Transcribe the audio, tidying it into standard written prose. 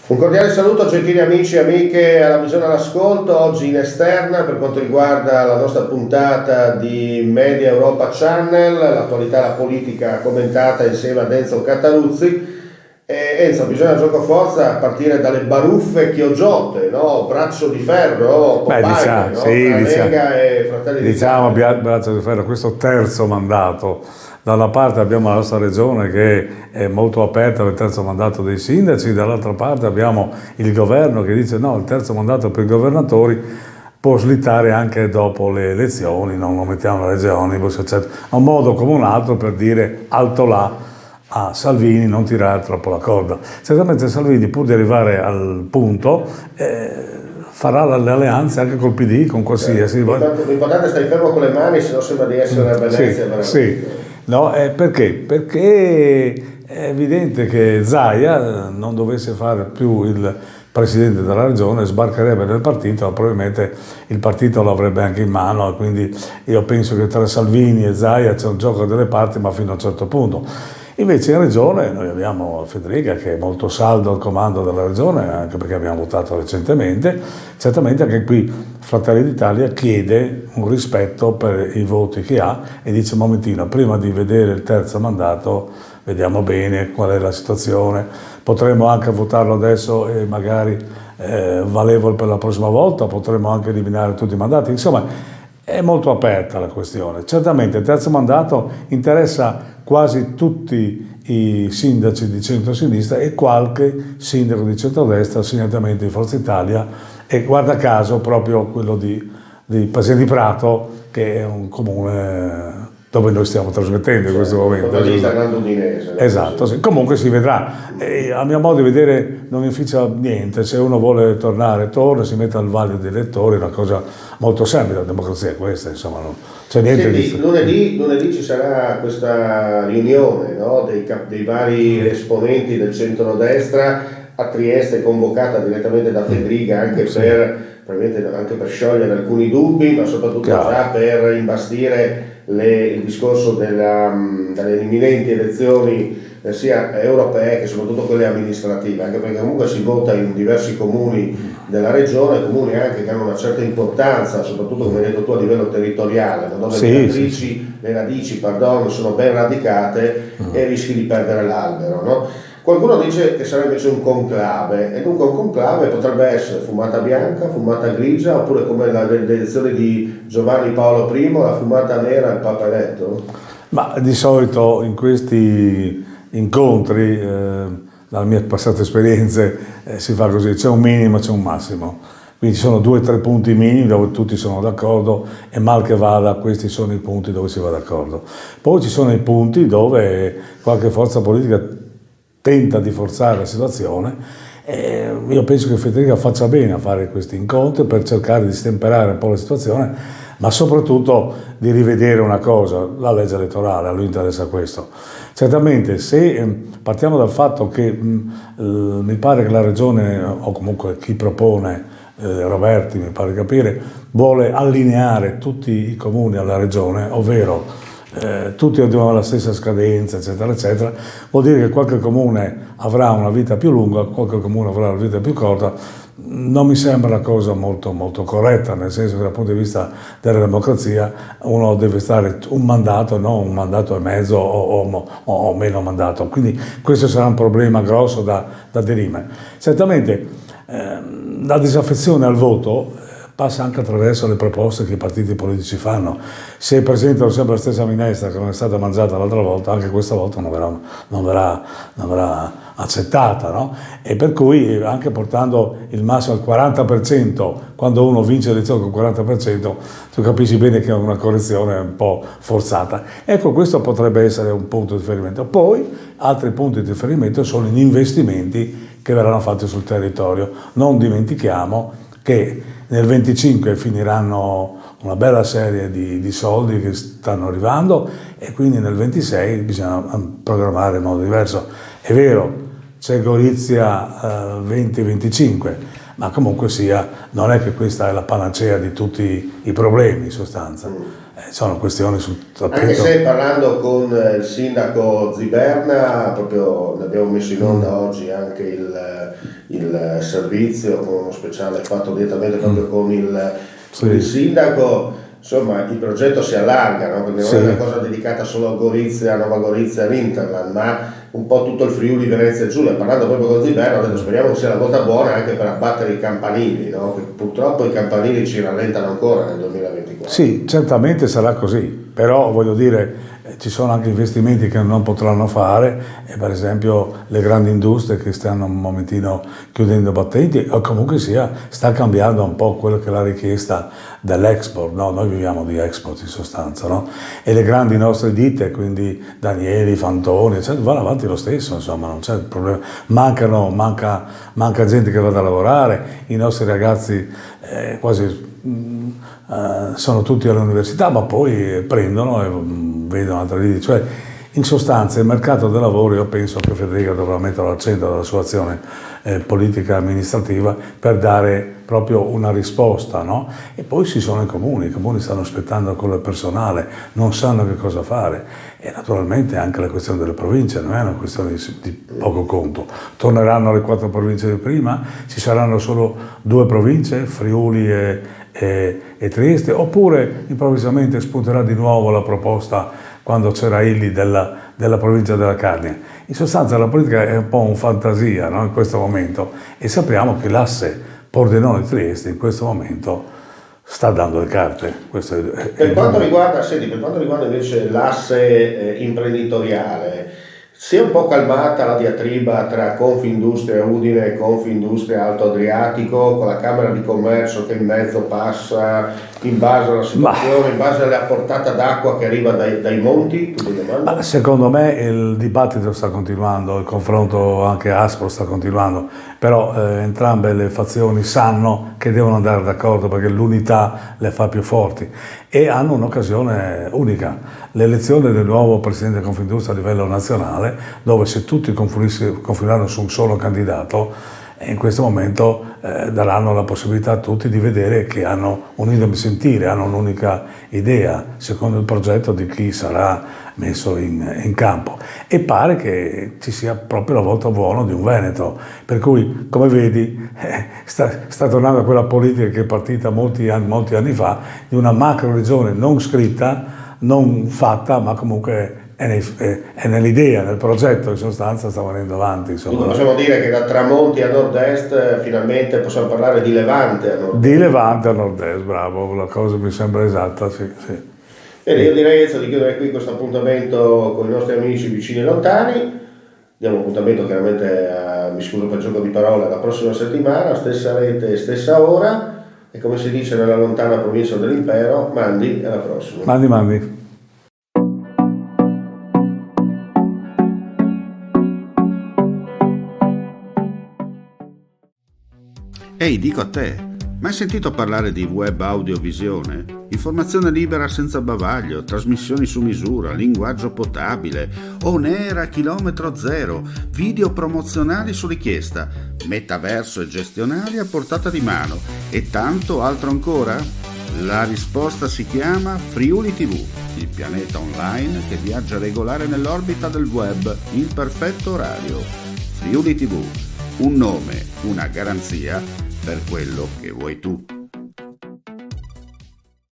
Un cordiale saluto gentili amici e amiche alla visione all'ascolto, oggi in esterna per quanto riguarda la nostra puntata di Media Europa Channel, l'attualità e la politica commentata insieme ad Enzo Cataruzzi. Enzo, bisogna gioco forza a partire dalle baruffe chioggiotte, no? Braccio di ferro, Popeye, no? Sì, Tra Lega e Fratelli d'Italia. braccio di ferro, questo terzo mandato. Da una parte abbiamo la nostra regione che è molto aperta al terzo mandato dei sindaci, dall'altra parte abbiamo il governo che dice no, il terzo mandato per i governatori può slittare anche dopo le elezioni, non lo mettiamo alle regioni, eccetera. È un modo come un altro per dire alto là a Salvini, non tirare troppo la corda. Certamente Salvini, pur di arrivare al punto, farà le alleanze anche col PD, con qualsiasi. L'importante è stare fermo con le mani, se no sembra di essere a Venezia. Sì. No, perché? Perché è evidente che Zaia non dovesse fare più il presidente della regione, sbarcherebbe nel partito, probabilmente il partito l'avrebbe anche in mano, e quindi io penso che tra Salvini e Zaia c'è un gioco delle parti, ma fino a un certo punto. Invece in regione noi abbiamo Federica che è molto saldo al comando della regione, anche perché abbiamo votato recentemente. Certamente anche qui Fratelli d'Italia chiede un rispetto per i voti che ha e dice un momentino, prima di vedere il terzo mandato vediamo bene qual è la situazione, potremmo anche votarlo adesso e magari valevole per la prossima volta, potremmo anche eliminare tutti i mandati, insomma è molto aperta la questione. Certamente il terzo mandato interessa quasi tutti i sindaci di centro-sinistra e qualche sindaco di centrodestra, segnatamente di Forza Italia, e guarda caso proprio quello di Pasini di Prato, che è un comune dove noi stiamo trasmettendo in questo momento. Esatto, sì. Comunque si vedrà. A mio modo di vedere non inficia niente, se uno vuole tornare, torna, si mette al vaglio dei elettori, è una cosa molto semplice, la democrazia è questa, insomma, non c'è niente di... Lunedì ci sarà questa riunione, no, dei vari esponenti del centrodestra a Trieste, convocata direttamente da Federica anche per sciogliere alcuni dubbi, ma soprattutto già per imbastire il discorso delle imminenti elezioni sia europee che soprattutto quelle amministrative, anche perché comunque si vota in diversi comuni della regione, comuni anche che hanno una certa importanza, soprattutto come hai detto tu a livello territoriale, dove le radici sono ben radicate e rischi di perdere l'albero, no? Qualcuno dice che sarà invece un conclave, e dunque un conclave potrebbe essere fumata bianca, fumata grigia, oppure come le elezioni di Giovanni Paolo I, la fumata nera al Papa eletto? Ma di solito in questi incontri, dalle mie passate esperienze, si fa così, c'è un minimo, c'è un massimo. Quindi ci sono 2 o 3 punti minimi dove tutti sono d'accordo e mal che vada, questi sono i punti dove si va d'accordo. Poi ci sono i punti dove qualche forza politica tenta di forzare la situazione. Io penso che Federica faccia bene a fare questi incontri per cercare di stemperare un po' la situazione, ma soprattutto di rivedere una cosa, la legge elettorale, a lui interessa questo. Certamente se partiamo dal fatto che mi pare che la regione, o comunque chi propone, Roberti mi pare capire, vuole allineare tutti i comuni alla regione, ovvero tutti abbiamo la stessa scadenza, eccetera, eccetera, vuol dire che qualche comune avrà una vita più lunga, qualche comune avrà una vita più corta. Non mi sembra una cosa molto, molto corretta, nel senso che dal punto di vista della democrazia uno deve stare un mandato, non un mandato e mezzo o meno mandato. Quindi questo sarà un problema grosso da dirimere. Certamente la disaffezione al voto passa anche attraverso le proposte che i partiti politici fanno. Se presentano sempre la stessa minestra che non è stata mangiata l'altra volta, anche questa volta non verrà accettata, no? E per cui anche portando il massimo al 40%, quando uno vince l'elezione con il 40%, tu capisci bene che è una correzione un po' forzata. Ecco, questo potrebbe essere un punto di riferimento. Poi altri punti di riferimento sono gli investimenti che verranno fatti sul territorio. Non dimentichiamo che nel 25 finiranno una bella serie di soldi che stanno arrivando e quindi nel 26 bisogna programmare in modo diverso. È vero, c'è Gorizia 2025, ma comunque sia, non è che questa è la panacea di tutti i problemi in sostanza. Sono questioni sul tappeto. Anche se parlando con il sindaco Ziberna, proprio ne abbiamo messo in onda oggi anche il servizio con uno speciale fatto direttamente proprio con il sindaco, insomma il progetto si allarga, no? Quindi non è una cosa dedicata solo a Gorizia, Nova Gorizia e Interland, ma un po' tutto il Friuli, Venezia e Giulia. Parlando proprio con Ziberna, ho detto speriamo che sia la volta buona anche per abbattere i campanili, no? Che purtroppo i campanili ci rallentano ancora nel 2024. Sì, certamente sarà così, però voglio dire, ci sono anche investimenti che non potranno fare, e per esempio le grandi industrie che stanno un momentino chiudendo battenti, o comunque sia, sta cambiando un po' quello che è la richiesta dell'export, no? Noi viviamo di export in sostanza, no? E le grandi nostre ditte, quindi Danieli, Fantoni, eccetera, vanno avanti lo stesso, insomma, non c'è problema. Manca gente che vada a lavorare, i nostri ragazzi quasi sono tutti all'università, ma poi prendono e vedono altre vite. Cioè, in sostanza, il mercato del lavoro, io penso che Federica dovrà metterlo al centro della sua azione politica amministrativa per dare proprio una risposta, no? E poi ci sono i comuni stanno aspettando quello personale, non sanno che cosa fare, e naturalmente anche la questione delle province non è una questione di poco conto. Torneranno le 4 province di prima, ci saranno solo 2 province, Friuli e Trieste, oppure improvvisamente spunterà di nuovo la proposta quando c'era Illy della provincia della Carnia. In sostanza la politica è un po' un fantasia, no? In questo momento, e sappiamo che l'asse Pordenone-Trieste in questo momento sta dando le carte. Per quanto riguarda invece l'asse imprenditoriale, si è un po' calmata la diatriba tra Confindustria Udine e Confindustria Alto Adriatico, con la Camera di Commercio che in mezzo passa in base alla situazione, in base alla portata d'acqua che arriva dai monti? Secondo me il dibattito sta continuando, il confronto anche aspro sta continuando, però entrambe le fazioni sanno che devono andare d'accordo perché l'unità le fa più forti e hanno un'occasione unica, l'elezione del nuovo Presidente di Confindustria a livello nazionale, dove se tutti confineranno su un solo candidato, in questo momento daranno la possibilità a tutti di vedere che hanno un unico sentire, hanno un'unica idea secondo il progetto di chi sarà messo in campo, e pare che ci sia proprio la volta buona di un Veneto, per cui come vedi sta tornando a quella politica che è partita molti anni fa, di una macro regione non scritta, non fatta, ma comunque è nell'idea, nel progetto, in sostanza sta venendo avanti. Insomma. Quindi possiamo dire che da Tramonti a nord-est finalmente possiamo parlare di Levante a nord-est. Di Levante a nord-est, bravo, la cosa mi sembra esatta, sì. Bene, io direi di chiudere qui questo appuntamento con i nostri amici vicini e lontani. Diamo appuntamento chiaramente, mi scuso per il gioco di parole, la prossima settimana, stessa rete, stessa ora, e come si dice nella lontana provincia dell'impero, mandi, alla prossima. Mandi. Ehi, dico a te, mai sentito parlare di web audiovisione? Informazione libera senza bavaglio, trasmissioni su misura, linguaggio potabile, on air a chilometro zero, video promozionali su richiesta, metaverso e gestionali a portata di mano e tanto altro ancora? La risposta si chiama Friuli TV, il pianeta online che viaggia regolare nell'orbita del web in perfetto orario. Friuli TV, un nome, una garanzia per quello che vuoi tu.